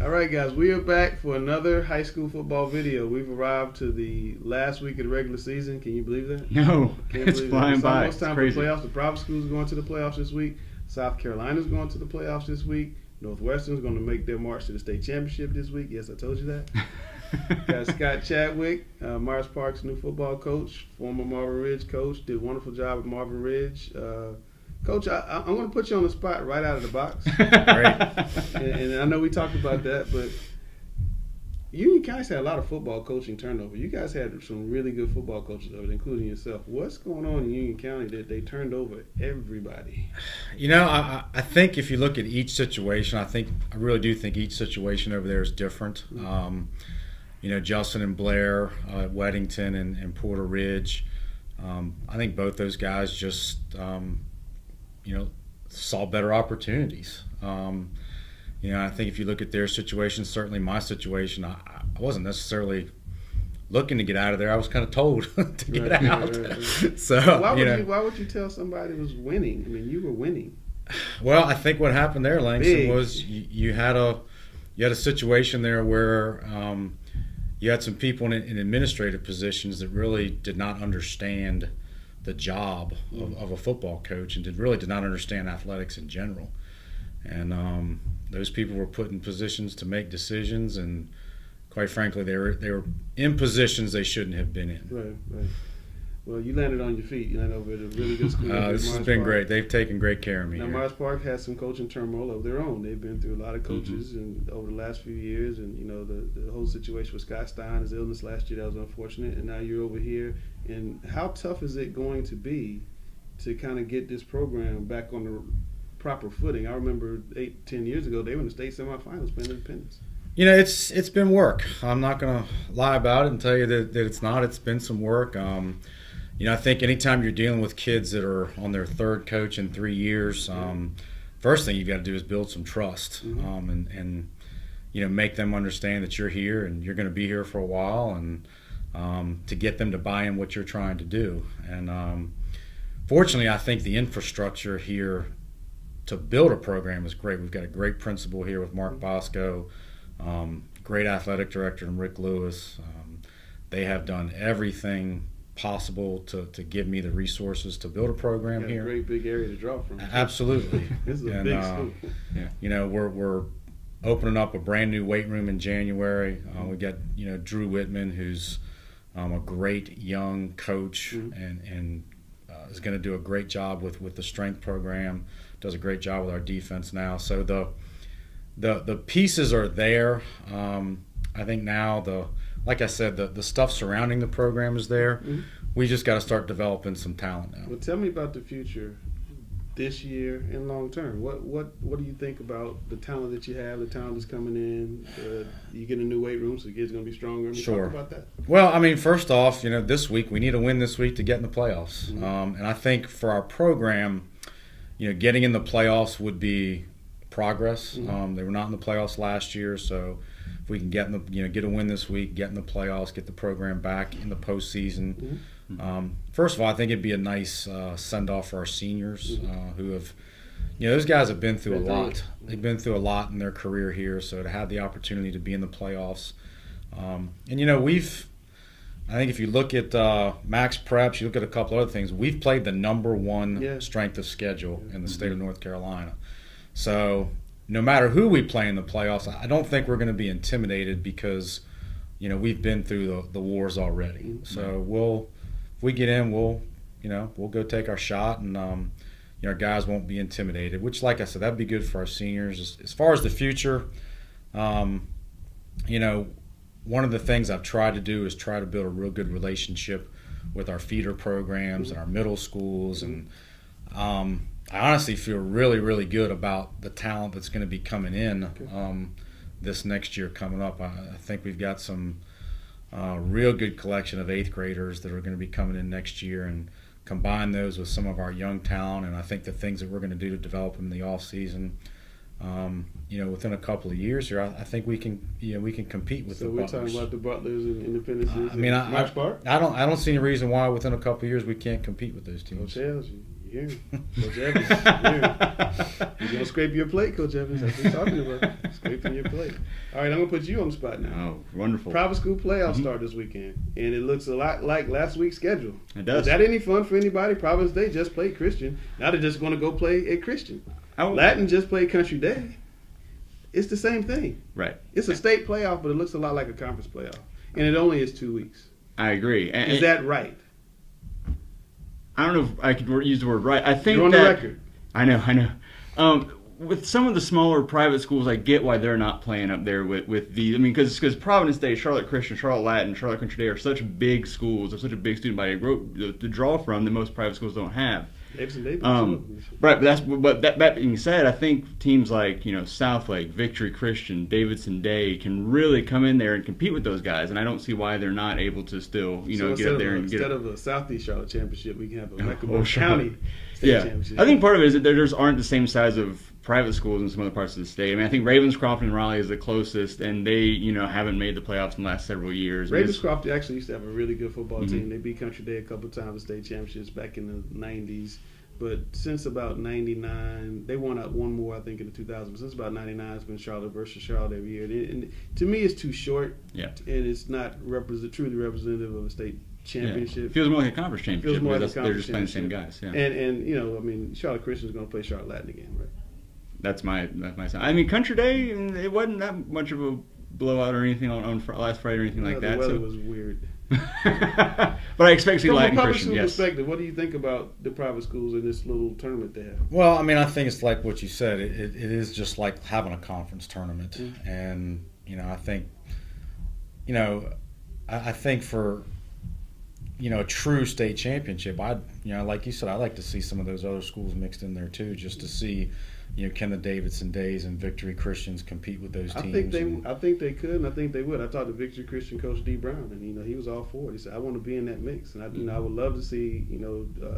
All right, guys, we are back for another high school football video. We've arrived to the last week of the regular season. Can you believe that? No, Can't it's believe flying It's by. almost time It's for the crazy. playoffs. The Providence school's going to the playoffs this week. South Carolina's going to the playoffs this week. Northwestern's going to make their march to the state championship this week. Yes, I told you that. Got Scott Chadwick, Myers Park's new football coach, former Marvin Ridge coach, did a wonderful job at Marvin Ridge. Coach, I'm going to put you on the spot right out of the box. Great. And I know we talked about that, but Union County's had a lot of football coaching turnover. You guys had some really good football coaches over there, including yourself. What's going on in Union County that they turned over everybody? You know, I think if you look at each situation, I really do think each situation over there is different. You know, Justin and Blair at Weddington and Porter Ridge. I think both those guys just, you know, saw better opportunities. You know, I think if you look at their situation, certainly my situation, I wasn't necessarily looking to get out of there. I was kind of told to get out. Right. So why would you tell somebody was winning? I mean, you were winning. Well, I think what happened there, Langston, was you had a situation there where you had some people in administrative positions that really did not understand the job of a football coach and really did not understand athletics in general. And those people were put in positions to make decisions, and quite frankly, they were in positions they shouldn't have been in. Right. Well, you landed on your feet. You landed over at a really good school. This has been great. They've taken great care of me. Now, here. Myers Park has some coaching turmoil of their own. They've been through a lot of coaches and over the last few years, and you know the whole situation with Scott Stein, his illness last year, that was unfortunate, and now you're over here. And how tough is it going to be to kind of get this program back on the proper footing? I remember 8-10 years ago they were in the state semifinals playing Independence. You know, it's been work. I'm not going to lie about it and tell you that it's not. It's been some work. You know, I think anytime you're dealing with kids that are on their third coach in 3 years, first thing you've got to do is build some trust and you know, make them understand that you're here and you're going to be here for a while, and to get them to buy in what you're trying to do. And fortunately, I think the infrastructure here to build a program is great. We've got a great principal here with Mark Bosco, great athletic director and Rick Lewis. They have done everything possible to give me the resources to build a program here. A great big area to draw from. Absolutely. This is a big school. You know, we're opening up a brand new weight room in January. We got, you know, Drew Whitman, who's a great young coach and is going to do a great job with the strength program. Does a great job with our defense now. So the pieces are there. I think now like I said, the stuff surrounding the program is there. We just got to start developing some talent now. Well, tell me about the future this year and long term. What do you think about the talent that you have, the talent that's coming in? You get a new weight room, so the kids are going to be stronger. Sure. Talk about that. Well, I mean, first off, you know, this week we need a win this week to get in the playoffs. And I think for our program, you know, getting in the playoffs would be progress. They were not in the playoffs last year, so if we can get a win this week, get in the playoffs, get the program back in the postseason. First of all, I think it'd be a nice send-off for our seniors who have, you know, those guys have been through a lot. They've been through a lot in their career here, so to have the opportunity to be in the playoffs. And, you know, I think if you look at Max Preps, you look at a couple other things, we've played the #1 strength of schedule in the state of North Carolina. So no matter who we play in the playoffs, I don't think we're going to be intimidated because, you know, we've been through the wars already. So if we get in, we'll go take our shot, and you know, our guys won't be intimidated. Which, like I said, that'd be good for our seniors. As far as the future, you know, one of the things I've tried to do is try to build a real good relationship with our feeder programs and our middle schools, and I honestly feel really, really good about the talent that's going to be coming in this next year coming up. I think we've got some real good collection of 8th graders that are going to be coming in next year, and combine those with some of our young talent. And I think the things that we're going to do to develop them in the off season, you know, within a couple of years here, I think we can compete with the Butlers. So we're talking about the Butlers and Independences. I mean, I don't see any reason why within a couple of years we can't compete with those teams. Hotels, Yeah, Coach Evans. Yeah. You're gonna scrape your plate, Coach Evans. That's what we're talking about. Scraping your plate. All right, I'm gonna put you on the spot now. Oh, wonderful. Private school playoffs start this weekend, and it looks a lot like last week's schedule. It does. Is that any fun for anybody? Providence Day just played Christian. Now they're just gonna go play at Christian. Latin just played Country Day. It's the same thing. Right. It's a state playoff, but it looks a lot like a conference playoff, and it only is 2 weeks. I agree. Is that right? I don't know if I could use the word right. I think you're on the record. I know. With some of the smaller private schools, I get why they're not playing up there with the. I mean, because Providence Day, Charlotte Christian, Charlotte Latin, Charlotte Country Day are such big schools. They're such a big student body to draw from that most private schools don't have. Right, but that being said, I think teams like Southlake, Victory Christian, Davidson Day can really come in there and compete with those guys, and I don't see why they're not able to still get up there and get. Instead of a Southeast Charlotte championship, we can have a Mecklenburg County state championship. I think part of it is that there just aren't the same size of private schools in some other parts of the state. I mean, I think Ravenscroft and Raleigh is the closest, and they haven't made the playoffs in the last several years. Ravenscroft actually used to have a really good football team. They beat Country Day a couple of times in state championships back in the 90s. But since about 99, they won out one more, I think, in the 2000s. But since about 99, it's been Charlotte versus Charlotte every year. And to me, it's too short. Yeah. And it's not truly representative of a state championship. Yeah. It feels more like a conference championship. They're just playing the same guys. Yeah. And Charlotte Christian's going to play Charlotte Latin again, right? That's my sign. I mean, Country Day, it wasn't that much of a blowout or anything on last Friday or anything like that. The weather was weird. But I expect to see Latin Christian. From a public school perspective, what do you think about the private schools in this little tournament they have? Well, I mean, I think it's like what you said. It is just like having a conference tournament, and I think, I think for a true state championship, like you said, I like to see some of those other schools mixed in there too, just to see. Can the Davidson Days and Victory Christians compete with those teams? I think they could, and I think they would. I talked to Victory Christian coach D. Brown, and he was all for it. He said, "I want to be in that mix," and I would love to see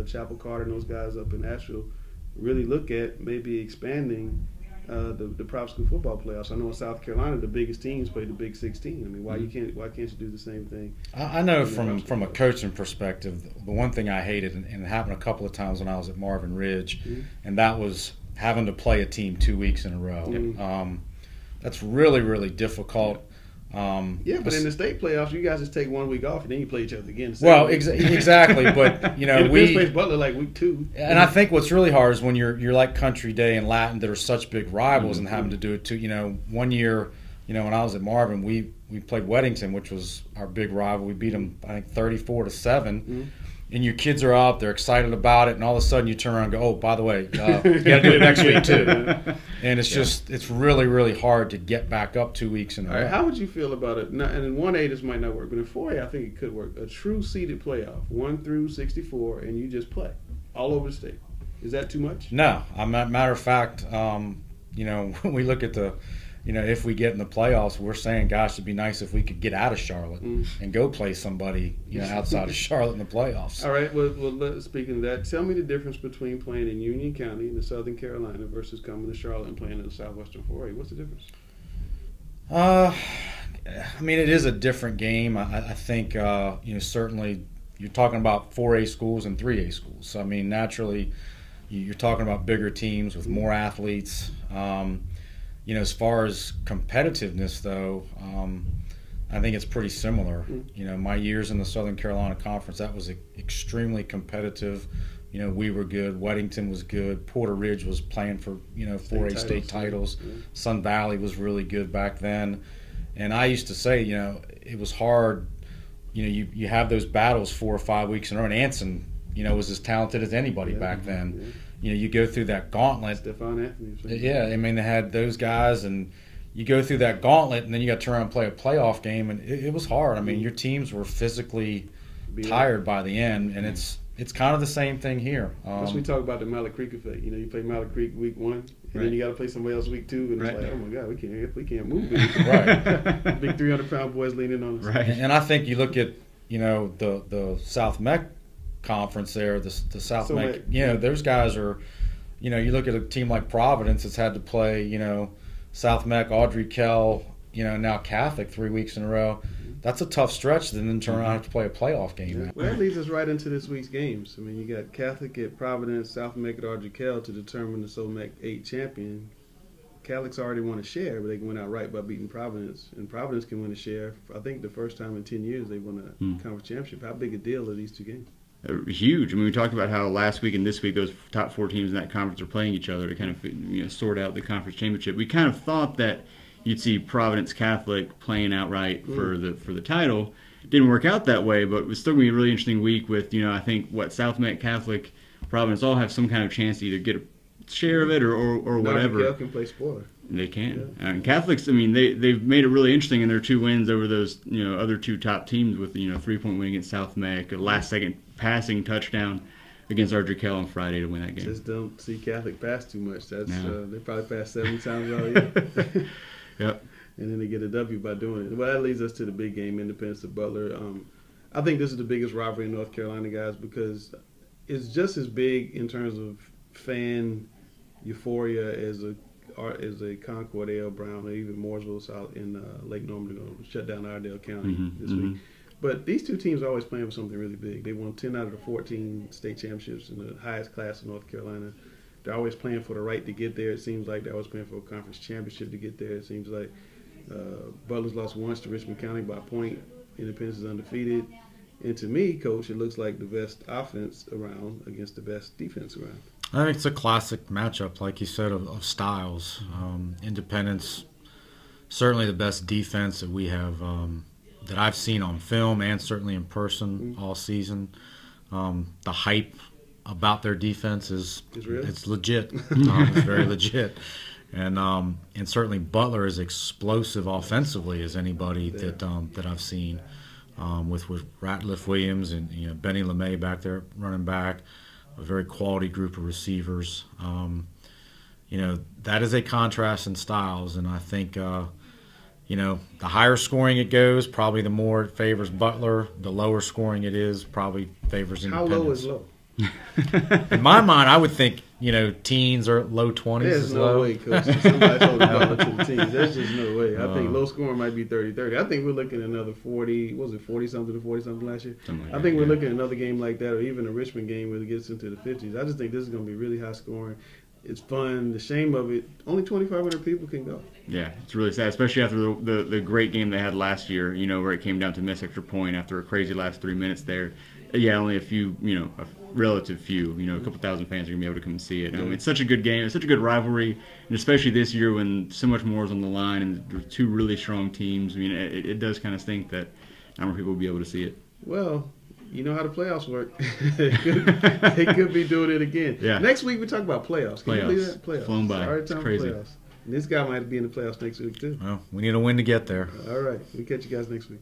Chapel Carter and those guys up in Asheville really look at maybe expanding the private school football playoffs. I know in South Carolina the biggest teams play the Big 16. I mean, why can't you do the same thing? I know from a coaching perspective, the one thing I hated, and it happened a couple of times when I was at Marvin Ridge, and that was having to play a team 2 weeks in a row. That's really, really difficult. But in the state playoffs, you guys just take 1 week off and then you play each other again. Well, exactly. But we plays Butler like week 2. And I think what's really hard is when you're like Country Day and Latin that are such big rivals and having to do it too. 1 year, when I was at Marvin, we played Weddington, which was our big rival. We beat them, I think, 34-7. And your kids are up, they're excited about it, and all of a sudden you turn around and go, oh, by the way, you got to do it next week too. And it's really, really hard to get back up 2 weeks in a row. How would you feel about it? Now, and in 1A this might not work, but in 4A I think it could work. A true seeded playoff, 1 through 64, and you just play all over the state. Is that too much? No. Matter of fact, when we look at the if we get in the playoffs, we're saying, gosh, it'd be nice if we could get out of Charlotte and go play somebody, outside of Charlotte in the playoffs. All right. Well, speaking of that, tell me the difference between playing in Union County in the Southern Carolina versus coming to Charlotte and playing in the Southwestern 4A. What's the difference? I mean, it is a different game. I think, certainly you're talking about 4A schools and 3A schools. So, I mean, naturally, you're talking about bigger teams with more athletes. As far as competitiveness, though, I think it's pretty similar. My years in the Southern Carolina Conference, that was extremely competitive. We were good. Weddington was good. Porter Ridge was playing for, 4A state titles. Sun Valley was really good back then. And I used to say, it was hard. You have those battles 4 or 5 weeks in a row. And Anson, was as talented as anybody back then. You go through that gauntlet. Stephon Anthony. Yeah, I mean, they had those guys, and you go through that gauntlet, and then you got to turn around and play a playoff game, and it was hard. I mean, your teams were physically tired by the end, and it's kind of the same thing here. Let's we talk about the Mallard Creek effect. You play Mallard Creek week 1, and then you got to play somebody else week 2, and it's like, oh my God, we can't move this. Right. Big 300-pound boys leaning on us. Right. And I think you look at the South Mech conference there, the South Mech, those guys are, you look at a team like Providence that's had to play, South Mech, Audrey Kell, now Catholic 3 weeks in a row. that's a tough stretch. Then turn around and have to play a playoff game. Yeah. Well, that leads us right into this week's games. I mean, you got Catholic at Providence, South Mac at Ardrey to determine the SOMAC 8 champion. Catholic's already won a share, but they went out right by beating Providence. And Providence can win a share. I think the first time in 10 years they won a conference championship. How big a deal are these two games? Huge. I mean, we talked about how last week and this week those top 4 teams in that conference are playing each other to kind of sort out the conference championship. We kind of thought that you'd see Providence Catholic playing outright for the title. It didn't work out that way, but it was still going to be a really interesting week with, I think South Met Catholic, Providence all have some kind of chance to either get a share of it or whatever. Cal can play spoiler. They can. Yeah. And Catholics, I mean, they've made it really interesting in their 2 wins over those other 2 top teams with 3-point win against South Mac, a last-second passing touchdown against Ardrey on Friday to win that game. Just don't see Catholic pass too much. That's they probably pass 7 times all year. Yep. And then they get a W by doing it. Well, that leads us to the big game, Independence of Butler. I think this is the biggest rivalry in North Carolina, guys, because it's just as big in terms of fan euphoria as a Concord, A.L. Brown, or even Mooresville South in Lake Norman going to shut down Iredell County this week. But these two teams are always playing for something really big. They won 10 out of the 14 state championships in the highest class in North Carolina. They're always playing for the right to get there. It seems like they're always playing for a conference championship to get there. It seems like Butler's lost once to Richmond County by a point. Independence is undefeated. And to me, Coach, it looks like the best offense around against the best defense around. I think it's a classic matchup, like you said, of styles. Independence, certainly the best defense that we have, that I've seen on film and certainly in person all season. The hype about their defense is it's legit. It's very legit. And certainly Butler is explosive offensively as anybody that I've seen, with Ratliff Williams and Benny LeMay back there running back. A very quality group of receivers. That is a contrast in styles, and I think the higher scoring it goes, probably the more it favors Butler. The lower scoring it is, probably favors Independence. How low is low? In my mind, I would think teens or low 20s. There's no low. way, Coach. Somebody's holding Butler to the teens. There's just no way. I think low scoring might be 30-30. I think we're looking at another 40. What was it, 40-something to 40-something last year? I think we're looking at another game like that, or even a Richmond game where it gets into the 50s. I just think this is going to be really high scoring. It's fun. The shame of it, only 2,500 people can go. Yeah, it's really sad, especially after the great game they had last year, where it came down to missed extra point after a crazy last 3 minutes there. Yeah, only a few, a relative few, a couple thousand fans are going to be able to come and see it. It's such a good game. It's such a good rivalry, and especially this year when so much more is on the line and there's 2 really strong teams. I mean, it does kind of stink that not more people will be able to see it. Well, you know how the playoffs work. They could be doing it again. Yeah. Next week we talk about playoffs. Can you believe that? Playoffs. Flown by. It's crazy. Playoffs. And this guy might be in the playoffs next week too. Well, we need a win to get there. All right. We'll catch you guys next week.